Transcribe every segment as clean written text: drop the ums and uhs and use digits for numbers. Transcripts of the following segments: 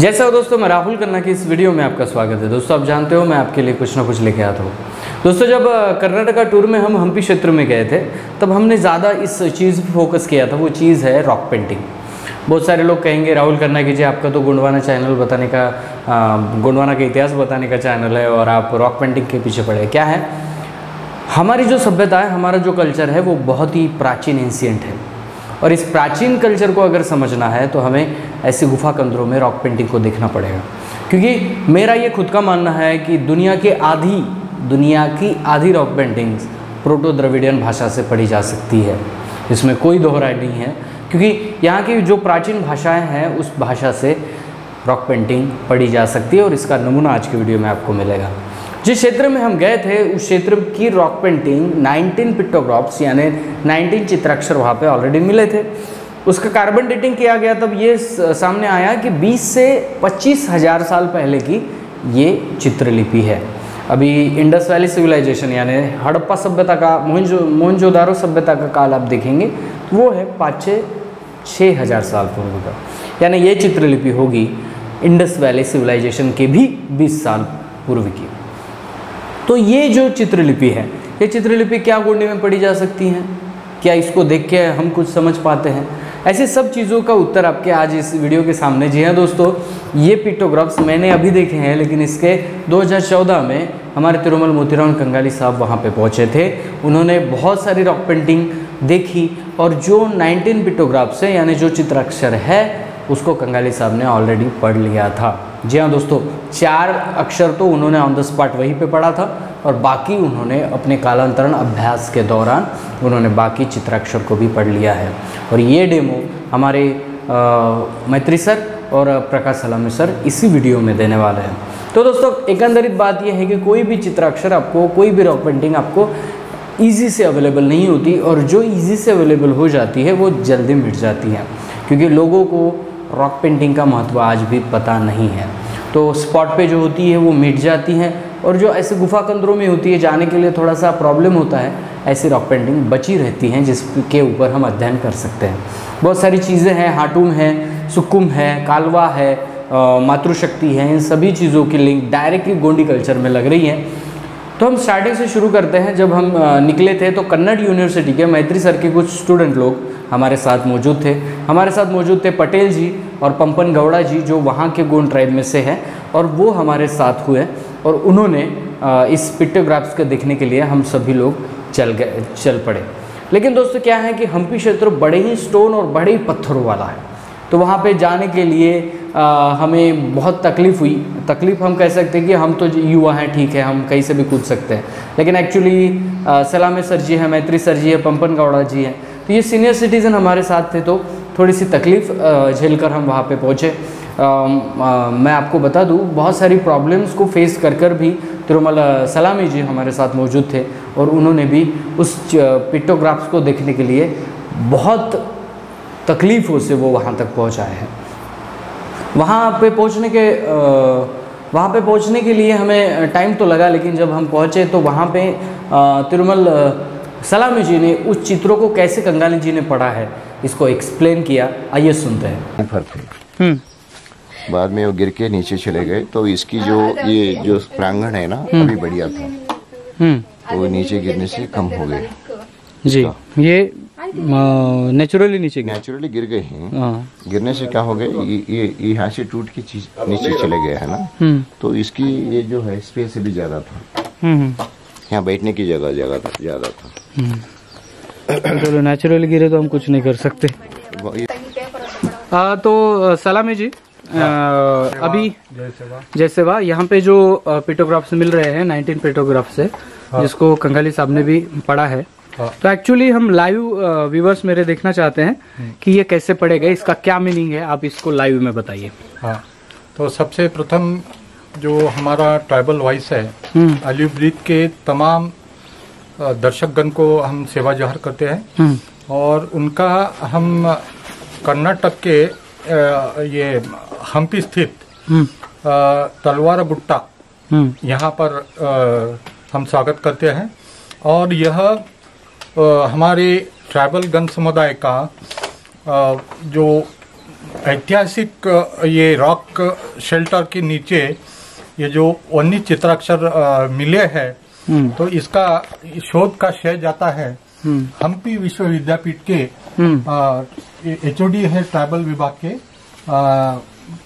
जैसा हो दोस्तों, मैं राहुल खन्ना की इस वीडियो में आपका स्वागत है। दोस्तों, आप जानते हो मैं आपके लिए कुछ ना कुछ लेके आता हूँ। दोस्तों, जब कर्नाटका टूर में हम हम्पी क्षेत्र में गए थे तब हमने ज़्यादा इस चीज़ पर फोकस किया था। वो चीज़ है रॉक पेंटिंग। बहुत सारे लोग कहेंगे राहुल खन्ना कीजिए, आपका तो गोंडवाना चैनल बताने का गोंडवाना का इतिहास बताने का चैनल है और आप रॉक पेंटिंग के पीछे पड़े। क्या है, हमारी जो सभ्यता है, हमारा जो कल्चर है वो बहुत ही प्राचीन एंशिएंट है और इस प्राचीन कल्चर को अगर समझना है तो हमें ऐसे गुफा कंदरों में रॉक पेंटिंग को देखना पड़ेगा। क्योंकि मेरा ये खुद का मानना है कि दुनिया की आधी रॉक पेंटिंग्स प्रोटो द्रविडियन भाषा से पढ़ी जा सकती है। इसमें कोई दोहराई नहीं है, क्योंकि यहाँ की जो प्राचीन भाषाएं हैं उस भाषा से रॉक पेंटिंग पढ़ी जा सकती है और इसका नमूना आज की वीडियो में आपको मिलेगा। जिस क्षेत्र में हम गए थे उस क्षेत्र की रॉक पेंटिंग 19 पिक्टोग्राफ्स यानी 19 चित्राक्षर वहाँ पे ऑलरेडी मिले थे। उसका कार्बन डेटिंग किया गया, तब ये सामने आया कि 20 से 25 हज़ार साल पहले की ये चित्रलिपि है। अभी इंडस वैली सिविलाइजेशन यानी हड़प्पा सभ्यता का, मोहनजोदारो सभ्यता का काल आप देखेंगे तो वो है 5-6 हज़ार साल पूर्व का, यानी ये चित्रलिपि होगी इंडस वैली सिविलाइजेशन के भी 20 साल पूर्व की। तो ये जो चित्रलिपि है, ये चित्रलिपि क्या गोंडी में पढ़ी जा सकती हैं? क्या इसको देख के हम कुछ समझ पाते हैं? ऐसे सब चीज़ों का उत्तर आपके आज इस वीडियो के सामने। जी हाँ दोस्तों, ये पिक्टोग्राफ्स मैंने अभी देखे हैं, लेकिन इसके 2014 में हमारे तिरुमल मोतीराम कंगाली साहब वहाँ पे पहुँचे थे। उन्होंने बहुत सारी रॉक पेंटिंग देखी और जो 19 पिक्टोग्राफ्स है यानी जो चित्राक्षर है उसको कंगाली साहब ने ऑलरेडी पढ़ लिया था। जी हाँ दोस्तों, 4 अक्षर तो उन्होंने ऑन द स्पॉट वहीं पे पढ़ा था और बाकी उन्होंने अपने कालांतरण अभ्यास के दौरान उन्होंने बाकी चित्राक्षर को भी पढ़ लिया है। और ये डेमो हमारे मैत्री सर और प्रकाश सलामी सर इसी वीडियो में देने वाले हैं। तो दोस्तों, एकंदरित बात यह है कि कोई भी चित्राक्षर आपको, कोई भी रॉक पेंटिंग आपको ईजी से अवेलेबल नहीं होती और जो ईजी से अवेलेबल हो जाती है वो जल्दी मिट जाती है, क्योंकि लोगों को रॉक पेंटिंग का महत्व आज भी पता नहीं है। तो स्पॉट पे जो होती है वो मिट जाती हैं और जो ऐसे गुफा कंदरों में होती है, जाने के लिए थोड़ा सा प्रॉब्लम होता है, ऐसी रॉक पेंटिंग बची रहती हैं जिसके ऊपर हम अध्ययन कर सकते हैं। बहुत सारी चीज़ें हैं, हाटुम है, सुकुम है, कालवा है, मातृशक्ति है, इन सभी चीज़ों की लिंक डायरेक्टली गोंडी कल्चर में लग रही है। तो हम स्टार्टिंग से शुरू करते हैं। जब हम निकले थे तो कन्नड़ यूनिवर्सिटी के मैत्री सर के कुछ स्टूडेंट लोग हमारे साथ मौजूद थे। हमारे साथ मौजूद थे पटेल जी और पंपन गौड़ा जी, जो वहाँ के गोंड ट्राइब में से हैं, और वो हमारे साथ हुए और उन्होंने इस पिक्टोग्राफ्स को देखने के लिए हम सभी लोग चल पड़े। लेकिन दोस्तों क्या है कि हम्पी क्षेत्र बड़े ही स्टोन और बड़े ही पत्थरों वाला है, तो वहाँ पे जाने के लिए हमें बहुत तकलीफ़ हुई। तकलीफ़ हम कह सकते हैं कि हम तो युवा हैं, ठीक है, हम कहीं से भी कूद सकते हैं, लेकिन एक्चुअली सलामे सर जी हैं, मैत्री सर जी है, पंपन गौड़ा जी हैं, तो ये सीनियर सिटीज़न हमारे साथ थे, तो थोड़ी सी तकलीफ़ झेल कर हम वहाँ पे पहुँचे। मैं आपको बता दूँ, बहुत सारी प्रॉब्लम्स को फेस कर भी तिरुमल सलामी जी हमारे साथ मौजूद थे और उन्होंने भी उस पिक्टोग्राफ्स को देखने के लिए बहुत तकलीफ़ों से वो वहाँ तक पहुँचाए हैं। वहाँ पे पहुँचने के लिए हमें टाइम तो लगा, लेकिन जब हम पहुँचे तो वहाँ पे तिरुमल सलामी जी ने उस चित्रों को कैसे कंगाली जी ने पढ़ा है इसको एक्सप्लेन किया। आइए सुनते हैं। बाद में वो गिर के नीचे चले गए, तो इसकी ये जो प्रांगण है ना अभी बढ़िया था, वो नीचे गिरने से कम हो गए जी। ये नेचुरली गिर गए हैं। गिरने से क्या हो गए, ये यहाँ से टूट के चीज नीचे चले गए है ना, तो इसकी ये जो है स्पेस भी ज्यादा था, यहाँ बैठने की जगह ज्यादा था। चलो, नेचुरली गिरे तो हम कुछ नहीं कर सकते। तो सलामी जी, अभी जैसे वाह यहाँ पे जो पिक्टोग्राफ्स मिल रहे हैं 19 पिक्टोग्राफ्स है, जिसको कंगाली साहब ने भी पढ़ा है, तो एक्चुअली हम लाइव व्यूवर्स मेरे देखना चाहते हैं कि ये कैसे पढ़े गए, इसका क्या मीनिंग है, आप इसको लाइव में बताइए। हाँ, तो सबसे प्रथम जो हमारा ट्राइबल वॉइस है, अलिव ब्रीथ के तमाम दर्शकगण को हम सेवा जोहर करते हैं और उनका हम कर्नाटक के ये हम्पी स्थित तलवार गुट्टा यहाँ पर हम स्वागत करते हैं। और यह हमारे ट्राइबल गण समुदाय का जो ऐतिहासिक ये रॉक शेल्टर के नीचे ये जो 19 चित्राक्षर मिले हैं, तो इसका शोध का श्रेय जाता है हम्पी विश्वविद्यापीठ के HOD है ट्राइबल विभाग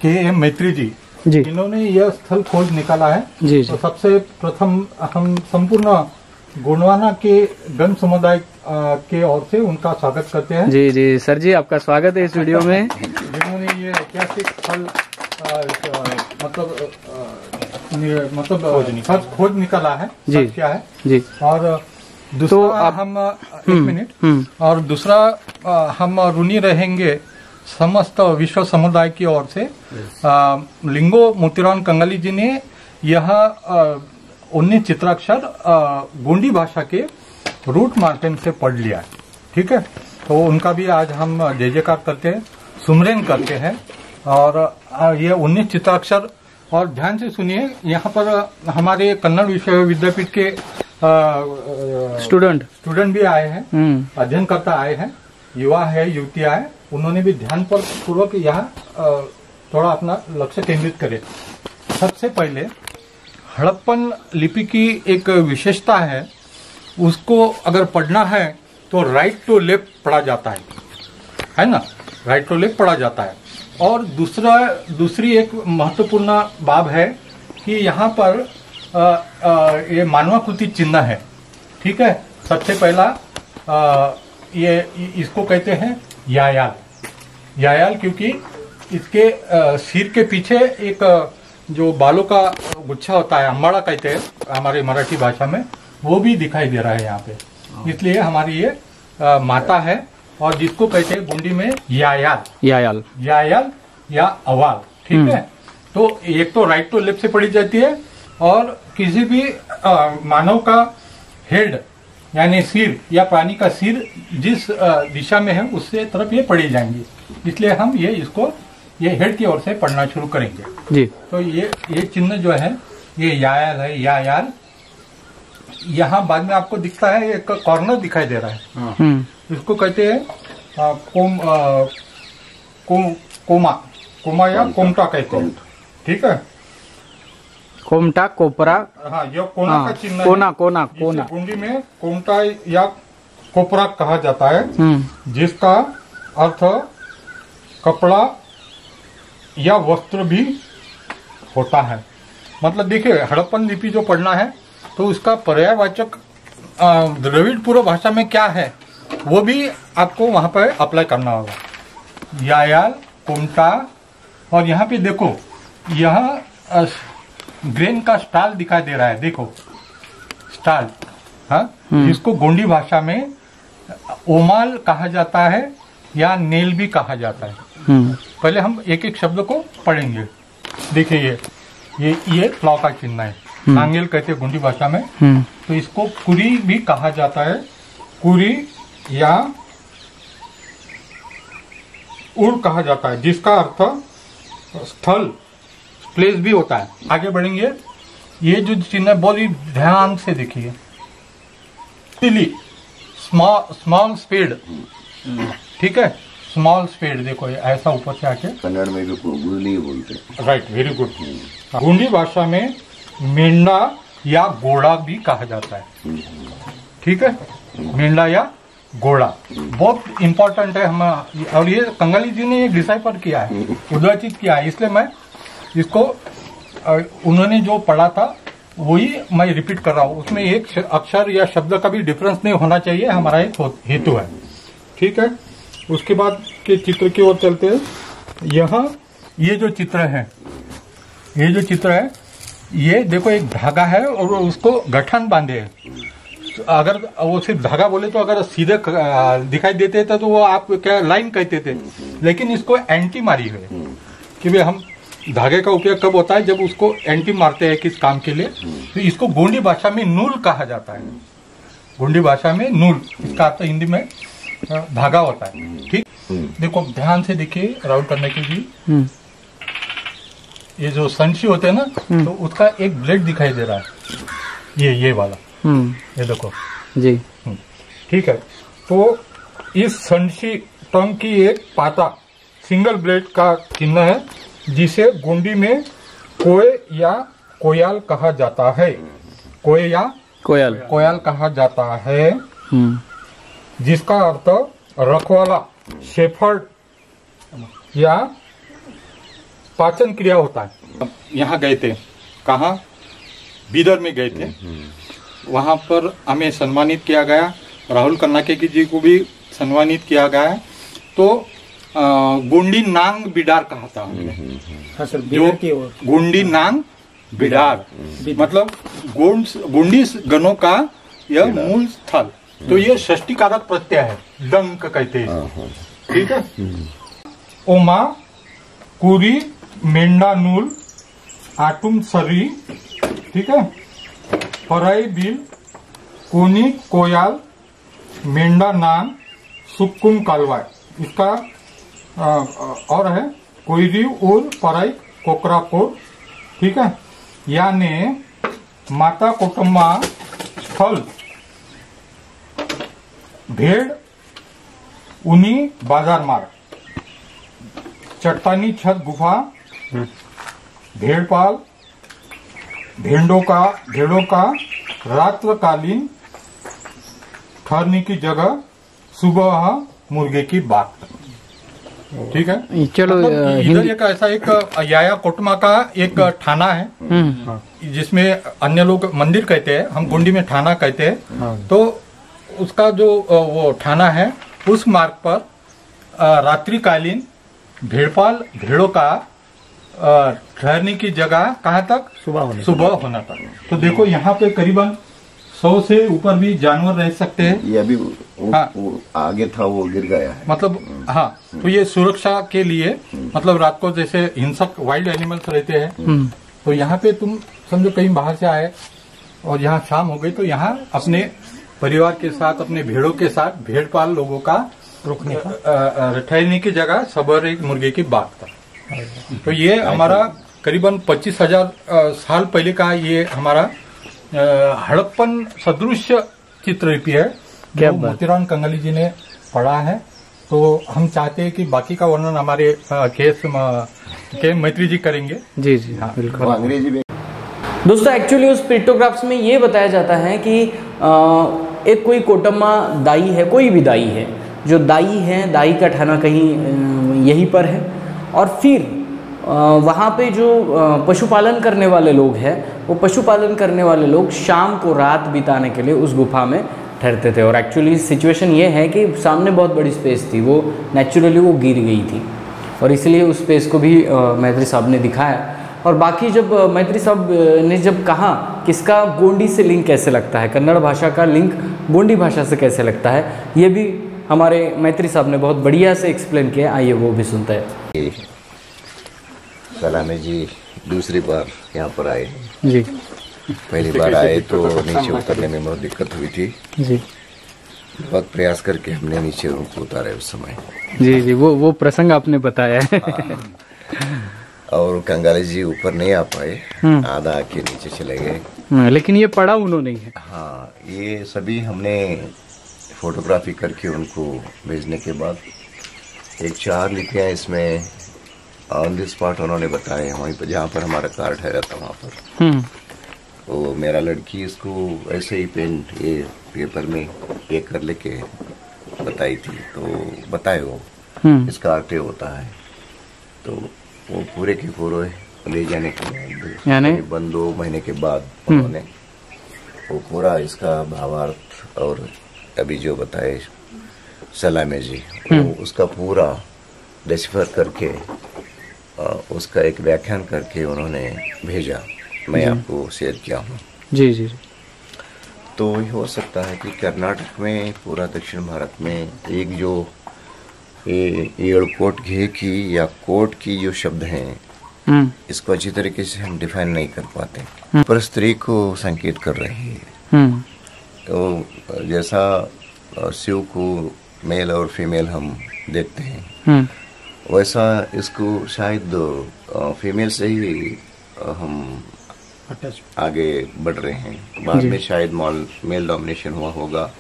के एम मैत्री जी। इन्होंने यह स्थल खोज निकाला है। तो सबसे प्रथम हम संपूर्ण गोंडवाना के गण समुदाय के ओर से उनका स्वागत करते हैं। जी जी सर जी, आपका स्वागत है इस वीडियो में। जिन्होंने ये ऐतिहासिक स्थल खोज निकाला है, जी क्या है जी। और दूसरा तो हम एक मिनट, और दूसरा हम ऋणी रहेंगे समस्त विश्व समुदाय की ओर से। लिंगो मोतीराम कंगाली जी ने यह 19 चित्राक्षर गोंडी भाषा के रूट माध्यम से पढ़ लिया है। ठीक है, तो उनका भी आज हम जय जयकार करते हैं, सुमरन करते हैं। और ये 19 चित्राक्षर, और ध्यान से सुनिए, यहाँ पर हमारे कन्नड़ विश्वविद्यापीठ के स्टूडेंट भी आए हैं, अध्ययनकर्ता आए हैं, युवा है, युवतियां है। उन्होंने भी ध्यान पूर्वक यहाँ थोड़ा अपना लक्ष्य केंद्रित करे। सबसे पहले हड़प्पन लिपि की एक विशेषता है, उसको अगर पढ़ना है तो राइट टू लेफ्ट पढ़ा जाता है ना, राइट टू लेफ्ट पढ़ा जाता है। और दूसरी एक महत्वपूर्ण बात है कि यहाँ पर ये मानवाकृति चिन्ह है। ठीक है, सबसे पहला ये इसको कहते हैं यायाल, क्योंकि इसके सिर के पीछे एक जो बालों का गुच्छा होता है, अम्बाड़ा कहते हैं हमारे मराठी भाषा में, वो भी दिखाई दे रहा है यहाँ पे। इसलिए हमारी ये माता है, और जिसको कहते हैं गोंडी में यायाल या अवाल। ठीक है, तो एक तो राइट टू लेफ्ट से पढ़ी जाती है, और किसी भी मानव का हेड यानी सिर या प्राणी का सिर जिस दिशा में है उससे तरफ ये पढ़ी जाएंगी। इसलिए हम ये हेड की ओर से पढ़ना शुरू करेंगे जी। तो ये चिन्ह जो है ये यायाल है, यायाल। यहाँ बाद में आपको दिखता है एक कॉर्नर दिखाई दे रहा है, इसको कहते हैं कोमा या कोमटा कहते हैं। ठीक है, कोमटा, कोपरा। हाँ, यह कोना का चिन्ह है। कोना गोंडी में कोमटा या कोपरा कहा जाता है, जिसका अर्थ कपड़ा या वस्त्र भी होता है। मतलब देखिए, हड़प्पन लिपि जो पढ़ना है तो उसका पर्यायवाचक द्रविड़ पूर्व भाषा में क्या है वो भी आपको वहां पर अप्लाई करना होगा। यायाल, कोमटा, और यहाँ पे देखो, यह ग्रेन का स्टाल दिखाई दे रहा है, देखो स्टाल, हाँ, जिसको गोंडी भाषा में ओमाल कहा जाता है या नेल भी कहा जाता है। पहले हम एक एक शब्द को पढ़ेंगे। देखिए, ये प्लाव का चिन्ह है, नांगेल कहते हैं गोंडी भाषा में। तो इसको कुरी भी कहा जाता है, कुरी या उड़ कहा जाता है, जिसका अर्थ स्थल, प्लेस भी होता है। आगे बढ़ेंगे, ये जो चिन्ह बहुत ही ध्यान से देखिए, स्मॉल स्पीड। ठीक है, स्मॉल स्पीड, देखो ऐसा ऊपर से आके कन्नड़ में भी गुल्ली बोलते हैं। Right, very good. गोंडी भाषा में मेंढा या घोड़ा भी कहा जाता है। ठीक है, मेंढा या घोड़ा बहुत इंपॉर्टेंट है हम, और ये कंगाली जी ने ये डिसाइफर किया है, उद्वाचित किया है। इसलिए मैं इसको, उन्होंने जो पढ़ा था वही मैं रिपीट कर रहा हूँ। उसमें एक अक्षर या शब्द का भी डिफरेंस नहीं होना चाहिए, हमारा एक हेतु है। ठीक है, उसके बाद के चित्र की ओर चलते हैं। यहाँ ये जो चित्र है, ये देखो एक धागा है और उसको गठन बांधे है। तो अगर वो सिर्फ धागा बोले तो अगर सीधे दिखाई देते थे तो वो आप क्या लाइन कहते थे, लेकिन इसको एंटी मारी है कि भाई हम धागे का उपयोग कब होता है, जब उसको एंटी मारते हैं किस काम के लिए। तो इसको गोंडी भाषा में नूल कहा जाता है। गोंडी भाषा में नूल, इसका अर्थ हिंदी में धागा होता है। ठीक, देखो ध्यान से देखिए, राउंड करने के लिए ये जो संशी होते हैं ना, तो उसका एक ब्लेड दिखाई दे रहा है, ये वाला, ये देखो जी। ठीक है, तो इस संशी टंग की एक पाता सिंगल ब्लेड का चिन्ह है, जिसे गोंडी में कोय या कोयाल कहा जाता है। कोय या कोयाल कहा जाता है, जिसका अर्थ रखवाला, शेफर्ड या पाचन क्रिया होता है। यहाँ गए थे, कहाँ? बीदर में गए थे। वहाँ पर हमें सम्मानित किया गया, राहुल कर्नाटकी जी को भी सम्मानित किया गया। तो गोंडी नांग बिडार कहा था हमने, जो गोंडी नांग बिडार मतलब गोंडी गणों का यह मूल स्थल। तो ये षष्टिकारक प्रत्यय है, डंक कहते हैं, ठीक है। ओमा कुरी मेंढानूल आटुम सरी, ठीक है। पराई बिल कोनी कोयाल मेंढा नान सुक्कुम कालवाय, इसका और है कोयरी उर पराई कोकराकोर, ठीक है। यानी माता कुटुंबा स्थल भेड़ उनी बाजार मार्ग, चट्टानी छत गुफा, भेड़पाल भेड़ों का रात्रकालीन ठहरने की जगह, सुबह मुर्गे की बात, ठीक है। चलो इधर एक ऐसा एक याया कोटमा का एक थाना है, जिसमें अन्य लोग मंदिर कहते हैं, हम गोंडी में थाना कहते हैं। तो उसका जो वो थाना है, उस मार्ग पर रात्रिकालीन भेड़ों का ठहरने की जगह कहाँ तक? सुबह होना तक। तो देखो यहाँ पे करीबन 100 से ऊपर भी जानवर रह सकते हैं। ये अभी वो आगे था, वो गिर गया है, मतलब हाँ। तो ये सुरक्षा के लिए, मतलब रात को जैसे हिंसक वाइल्ड एनिमल्स रहते हैं, तो यहाँ पे तुम समझो कहीं बाहर से आए और यहाँ शाम हो गई, तो यहाँ अपने परिवार के साथ, अपने भेड़ों के साथ, भेड़पाल लोगों का रुकने का ठहरने की जगह, सबर एक मुर्गे की बात था। तो ये हमारा करीबन 25,000 साल पहले का ये हमारा हड़प्पन सदृश चित्रलिपि है, जो मोतीराम कंगाली जी ने पढ़ा है। तो हम चाहते हैं कि बाकी का वर्णन हमारे के मैत्री जी करेंगे। जी जी हाँ बिल्कुल। अंग्रेजी में दोस्तों एक्चुअली उस पिक्टोग्राफ्स में ये बताया जाता है कि एक कोई कोटम्मा दाई है, कोई भी दाई है, जो दाई है, दाई का ठाना कहीं यहीं पर है। और फिर वहाँ पे जो पशुपालन करने वाले लोग हैं, वो पशुपालन करने वाले लोग शाम को रात बिताने के लिए उस गुफा में ठहरते थे। और एक्चुअली सिचुएशन ये है कि सामने बहुत बड़ी स्पेस थी, वो नेचुरली वो गिर गई थी, और इसलिए उस स्पेस को भी मैत्री साहब ने दिखाया। और बाकी जब मैत्री साहब ने जब कहा कि इसका गोंडी से लिंक कैसे लगता है, कन्नड़ भाषा का लिंक गोंडी भाषा से कैसे लगता है, ये भी हमारे मैत्री साहब ने बहुत बढ़िया से एक्सप्लेन किया। आइए वो भी सुनते हैं। सलामी जी दूसरी बार यहाँ पर आए जी। पहली बार आए तो नीचे उतरने में बहुत दिक्कत हुई थी जी। बहुत प्रयास करके हमने नीचे उतारे उस समय। जी जी वो प्रसंग आपने बताया है। और कंगाली जी ऊपर नहीं आ पाए, आधा आके नीचे चले गए, लेकिन ये पढ़ा उन्होंने है। हाँ, ये सभी हमने फोटोग्राफी करके उनको भेजने के बाद एक 4 लिपियाँ इसमें ऑन द स्पॉट उन्होंने बताए, वहीं पर जहाँ पर हमारा कार ठहरा था वहाँ पर। तो मेरा लड़की इसको ऐसे ही पेंट ये पेपर में ये कर लेके बताई थी, तो बताए वो इसका अर्थ होता है। तो वो पूरे के पूरे ले जाने के बाद करीबन 2 महीने के बाद उन्होंने वो पूरा इसका भावार्थ और अभी जो बताए सलामी जी, वो उसका पूरा डिस्फर करके उसका एक व्याख्यान करके उन्होंने भेजा, मैं आपको शेयर किया हूँ। जी जी। तो हो सकता है कि कर्नाटक में, पूरा दक्षिण भारत में एक जो कोट घे की या कोट की जो शब्द हैं, इसको अच्छी तरीके से हम डिफाइन नहीं कर पाते, पर स्त्री को संकेत कर रही है। तो जैसा शिव को मेल और फीमेल हम देखते हैं, वैसा इसको शायद फीमेल से ही हम आगे बढ़ रहे हैं। बाद में शायद मेल डोमिनेशन हुआ होगा,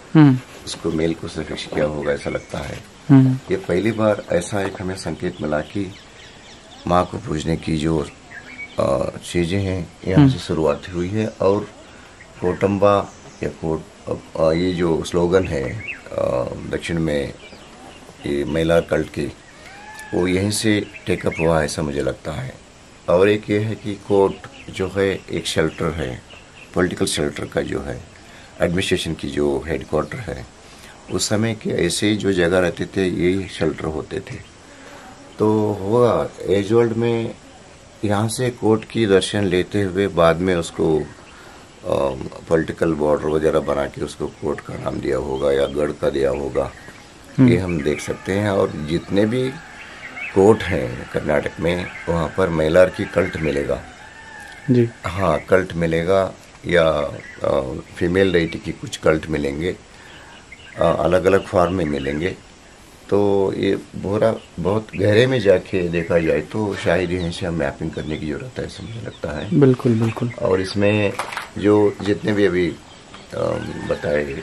उसको मेल को सफिक्स किया होगा, ऐसा लगता है। ये पहली बार ऐसा एक हमें संकेत मिला कि माँ को पूजने की जो चीज़ें हैं यहाँ से शुरुआत हुई है। और कोटम्बा या ये जो स्लोगन है दक्षिण में ये मैलार कल्ट की, वो यहीं से टेकअप हुआ है ऐसा मुझे लगता है। और एक ये है कि कोर्ट जो है एक शेल्टर है, पॉलिटिकल शेल्टर का जो है, एडमिनिस्ट्रेशन की जो हेडक्वार्टर है, उस समय के ऐसे जो जगह रहते थे यही शेल्टर होते थे। तो हुआ एज वर्ल्ड में यहाँ से कोर्ट की दर्शन लेते हुए बाद में उसको पॉलिटिकल बॉर्डर वगैरह बना के उसको कोर्ट का नाम दिया होगा या गढ़ का दिया होगा, ये हम देख सकते हैं। और जितने भी कोर्ट हैं कर्नाटक में वहाँ पर मैलार की कल्ट मिलेगा जी। हाँ, कल्ट मिलेगा या फीमेल डेटी की कुछ कल्ट मिलेंगे, अलग अलग फॉर्म में मिलेंगे। तो ये बहुत गहरे में जाके देखा जाए तो शायद यहीं से हम मैपिंग करने की ज़रूरत है ऐसा मुझे लगता है। बिल्कुल बिल्कुल। और इसमें जो जितने भी अभी बताए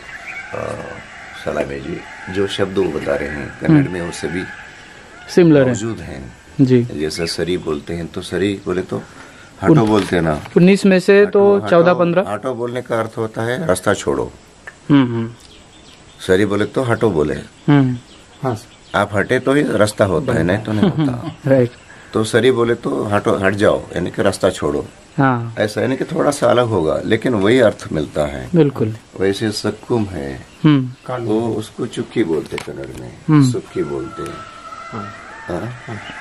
सलामे जी जो शब्द वो बता रहे हैं कन्नड़ में, वो सभी सिमिलर मौजूद हैं जी। जैसे सरी बोलते हैं तो सरी बोले तो हटो बोलते हैं ना, 19 में से तो 14-15 हटो बोलने का अर्थ होता है रास्ता छोड़ो। सरी बोले तो हटो बोले, हाँ आप हटे तो ही रास्ता होता है, नहीं तो नहीं होता। राइट। तो सरी बोले तो हटो, हट जाओ, यानी कि रास्ता छोड़ो। हाँ ऐसा यानी कि थोड़ा सा अलग होगा लेकिन वही अर्थ मिलता है। बिल्कुल। वैसे सक्कुम है वो उसको चुक्की बोलते कन्नड़ में, सुक्की बोलते हैं।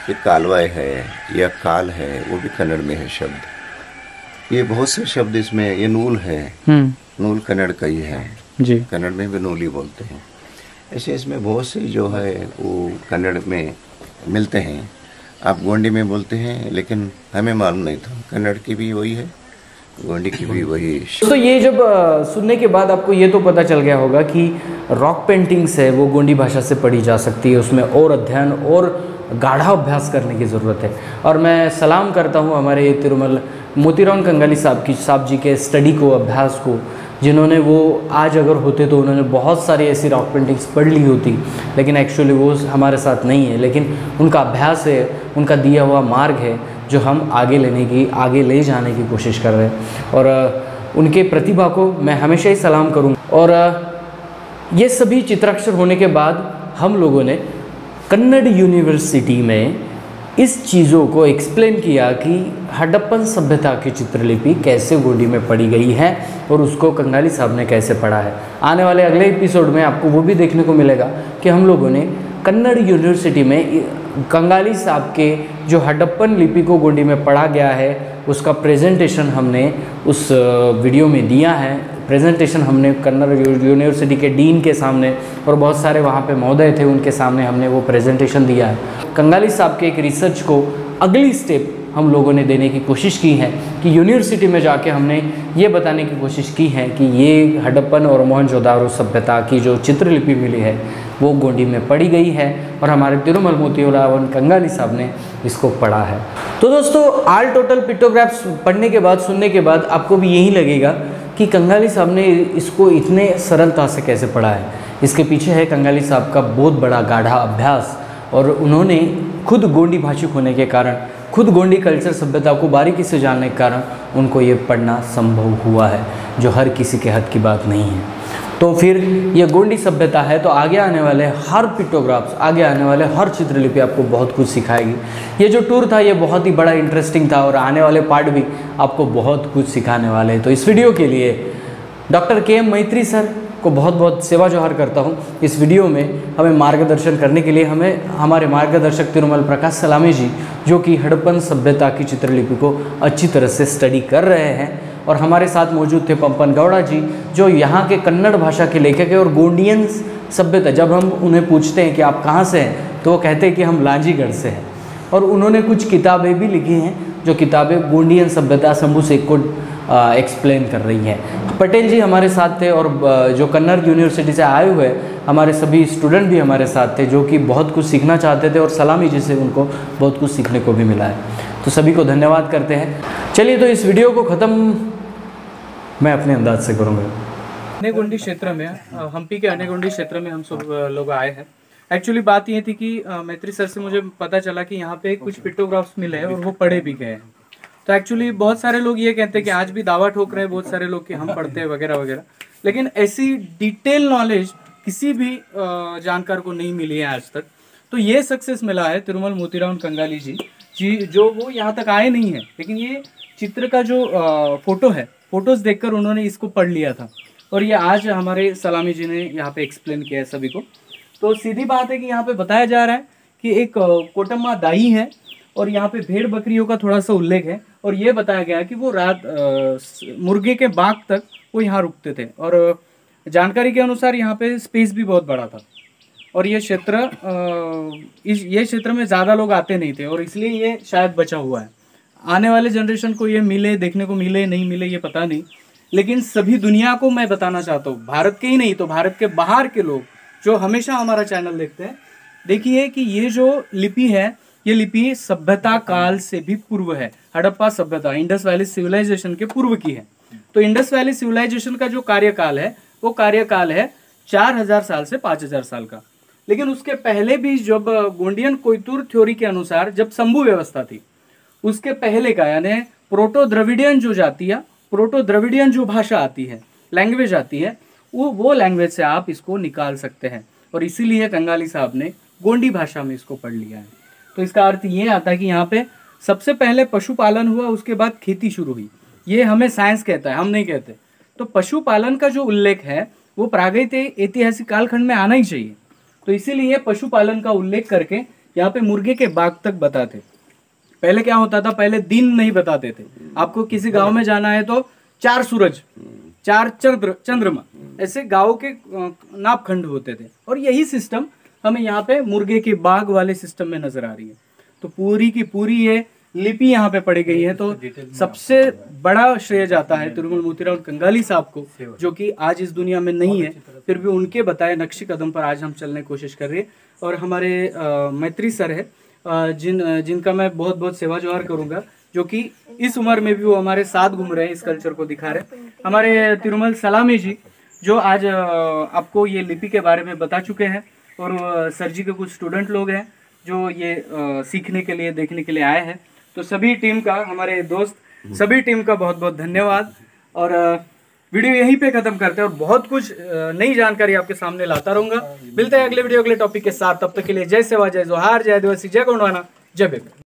ये कालवाय है या काल है, वो भी कन्नड़ में है शब्द। ये बहुत से शब्द इसमें, ये नूल है, नूल कन्नड़ का ही है जी, कन्नड़ में भी नूल ही बोलते हैं। ऐसे इसमें बहुत से जो है वो कन्नड़ में मिलते हैं। आप गोंडी में बोलते हैं लेकिन हमें मालूम नहीं था कन्नड़ की भी वही है, गोंडी की भी वही। तो ये जब सुनने के बाद आपको ये तो पता चल गया होगा कि रॉक पेंटिंग्स है वो गोंडी भाषा से पढ़ी जा सकती है, उसमें और अध्ययन और गाढ़ा अभ्यास करने की ज़रूरत है। और मैं सलाम करता हूँ हमारे तिरुमल मोतीराम कंगाली साहब जी के स्टडी को, अभ्यास को, जिन्होंने वो आज अगर होते तो उन्होंने बहुत सारी ऐसी रॉक पेंटिंग्स पढ़ ली होती, लेकिन एक्चुअली वो हमारे साथ नहीं है। लेकिन उनका अभ्यास है, उनका दिया हुआ मार्ग है जो हम आगे ले जाने की कोशिश कर रहे हैं। और उनके प्रतिभा को मैं हमेशा ही सलाम करूँगा। और ये सभी चित्राक्षर होने के बाद हम लोगों ने कन्नड़ यूनिवर्सिटी में इस चीज़ों को एक्सप्लेन किया कि हडप्पन सभ्यता की चित्रलिपि कैसे गोंडी में पढ़ी गई है और उसको कंगाली साहब ने कैसे पढ़ा है। आने वाले अगले एपिसोड में आपको वो भी देखने को मिलेगा कि हम लोगों ने कन्नड़ यूनिवर्सिटी में कंगाली साहब के जो हडप्पन लिपि को गोंडी में पढ़ा गया है उसका प्रेजेंटेशन हमने उस वीडियो में दिया है। प्रेजेंटेशन हमने कन्नड़ यूनिवर्सिटी के डीन के सामने और बहुत सारे वहाँ पे महोदय थे उनके सामने हमने वो प्रेजेंटेशन दिया है। कंगाली साहब के एक रिसर्च को अगली स्टेप हम लोगों ने देने की कोशिश की है कि यूनिवर्सिटी में जाके हमने ये बताने की कोशिश की है कि ये हडप्पन और मोहनजोदारो सभ्यता की जो चित्रलिपि मिली है वो गोंडी में पढ़ी गई है और हमारे तिरुमल मोतीराम कंगाली साहब ने इसको पढ़ा है। तो दोस्तों, ऑल टोटल पिक्टोग्राफ्स पढ़ने के बाद, सुनने के बाद आपको भी यही लगेगा कि कंगाली साहब ने इसको इतने सरलता से कैसे पढ़ा है। इसके पीछे है कंगाली साहब का बहुत बड़ा गाढ़ा अभ्यास और उन्होंने खुद गोंडी भाषिक होने के कारण, खुद गोंडी कल्चर सभ्यता को बारीकी से जानने के कारण उनको ये पढ़ना संभव हुआ है, जो हर किसी के हद की बात नहीं है। तो फिर ये गोंडी सभ्यता है तो आगे आने वाले हर पिक्टोग्राफ्स, आगे आने वाले हर चित्रलिपि आपको बहुत कुछ सिखाएगी। ये जो टूर था ये बहुत ही बड़ा इंटरेस्टिंग था और आने वाले पार्ट भी आपको बहुत कुछ सिखाने वाले हैं। तो इस वीडियो के लिए डॉक्टर KM मैत्री सर को बहुत बहुत सेवा जोहार करता हूँ। इस वीडियो में हमें मार्गदर्शन करने के लिए हमारे मार्गदर्शक तिरुमल प्रकाश सलामी जी, जो कि हडप्पन सभ्यता की चित्रलिपि को अच्छी तरह से स्टडी कर रहे हैं, और हमारे साथ मौजूद थे पंपन गौड़ा जी, जो यहाँ के कन्नड़ भाषा के लेखक है और गोंडियन सभ्यता, जब हम उन्हें पूछते हैं कि आप कहाँ से हैं तो वो कहते हैं कि हम लांजीगढ़ से हैं। और उन्होंने कुछ किताबें भी लिखी हैं जो किताबें गोंडियन सभ्यता शंभू शेख को एक्सप्लेन कर रही हैं। पटेल जी हमारे साथ थे और जो कन्नड़ यूनिवर्सिटी से आए हुए हमारे सभी स्टूडेंट भी हमारे साथ थे, जो कि बहुत कुछ सीखना चाहते थे और सलामी जी से उनको बहुत कुछ सीखने को भी मिला है। तो सभी को धन्यवाद करते हैं। चलिए, तो इस वीडियो को ख़त्म मैं अपने अंदाज से करूँगा। अनेगोंडी क्षेत्र में, हम्पी के अनेगोंडी क्षेत्र में हम सब लोग आए हैं एक्चुअली बात ये थी कि मैत्री सर से मुझे पता चला कि यहाँ पे कुछ पिक्टोग्राफ्स मिले हैं और वो पढ़े भी गए हैं। तो एक्चुअली बहुत सारे लोग ये कहते हैं कि आज भी दावा ठोक रहे हैं बहुत सारे लोग कि हम पढ़ते हैं वगैरह वगैरह, लेकिन ऐसी डिटेल नॉलेज किसी भी जानकार को नहीं मिली है आज तक। तो ये सक्सेस मिला है तिरुमल मोतीराम कंगाली जी जो वो यहाँ तक आए नहीं है, लेकिन ये चित्र का जो फोटो है, फोटोज देखकर उन्होंने इसको पढ़ लिया था और ये आज हमारे सलामी जी ने यहाँ पे एक्सप्लेन किया है सभी को। तो सीधी बात है कि यहाँ पे बताया जा रहा है कि एक कोटम्मा दाई है और यहाँ पे भेड़ बकरियों का थोड़ा सा उल्लेख है और ये बताया गया है कि वो रात मुर्गे के बाग तक वो यहाँ रुकते थे और जानकारी के अनुसार यहाँ पे स्पेस भी बहुत बड़ा था और ये क्षेत्र में ज़्यादा लोग आते नहीं थे और इसलिए ये शायद बचा हुआ है। आने वाले जनरेशन को ये मिले, देखने को मिले नहीं मिले ये पता नहीं, लेकिन सभी दुनिया को मैं बताना चाहता हूँ, भारत के ही नहीं तो भारत के बाहर के लोग जो हमेशा हमारा चैनल देखते हैं, देखिए कि ये जो लिपि है, ये लिपि सभ्यता काल से भी पूर्व है। हड़प्पा सभ्यता इंडस वैली सिविलाइजेशन के पूर्व की है। तो इंडस वैली सिविलाइजेशन का जो कार्यकाल है वो कार्यकाल है 4000 साल से 5000 साल का। लेकिन उसके पहले भी जब गोंडियन कोइतुर थ्योरी के अनुसार जब शंभु व्यवस्था थी उसके पहले का यानी प्रोटो द्रविडियन जो जाति है, प्रोटो द्रविडियन जो भाषा आती है, लैंग्वेज आती है, वो लैंग्वेज से आप इसको निकाल सकते हैं और इसीलिए कंगाली साहब ने गोंडी भाषा में इसको पढ़ लिया है। तो इसका अर्थ ये आता है कि यहाँ पे सबसे पहले पशुपालन हुआ, उसके बाद खेती शुरू हुई। ये हमें साइंस कहता है, हम नहीं कहते। तो पशुपालन का जो उल्लेख है वो प्रागैतिक ऐतिहासिक कालखंड में आना ही चाहिए। तो इसीलिए पशुपालन का उल्लेख करके यहाँ पे मुर्गे के बाग तक बताते। पहले क्या होता था, पहले दिन नहीं बताते थे। आपको किसी गांव में जाना है तो 4 सूरज, 4 चंद्रमा, ऐसे गांव के नापखंड होते थे और यही सिस्टम हमें यहाँ पे मुर्गे के बाग वाले सिस्टम में नजर आ रही है। तो पूरी की पूरी ये लिपि यहाँ पे पड़ी गई है। तो सबसे बड़ा श्रेय जाता है तिरुमल मोतीराम कंगाली साहब को, जो कि आज इस दुनिया में नहीं है, फिर भी उनके बताए नक्शे कदम पर आज हम चलने की कोशिश कर रहे हैं। और हमारे मैत्री सर है जिनका मैं बहुत बहुत सेवा जोहार करूंगा, जो कि इस उम्र में भी वो हमारे साथ घूम रहे हैं, इस कल्चर को दिखा रहे हैं। हमारे तिरुमल सलामी जी जो आज आपको ये लिपि के बारे में बता चुके हैं और सर जी के कुछ स्टूडेंट लोग हैं जो ये सीखने के लिए, देखने के लिए आए हैं। तो सभी टीम का, हमारे दोस्त सभी टीम का बहुत बहुत धन्यवाद। और वीडियो यहीं पे खत्म करते हैं और बहुत कुछ नई जानकारी आपके सामने लाता रहूंगा। मिलते हैं अगले वीडियो अगले टॉपिक के साथ। तब तक के लिए जय सेवा, जय जोहार, जय आदिवासी, जय गोंडवाना, जय बेबे।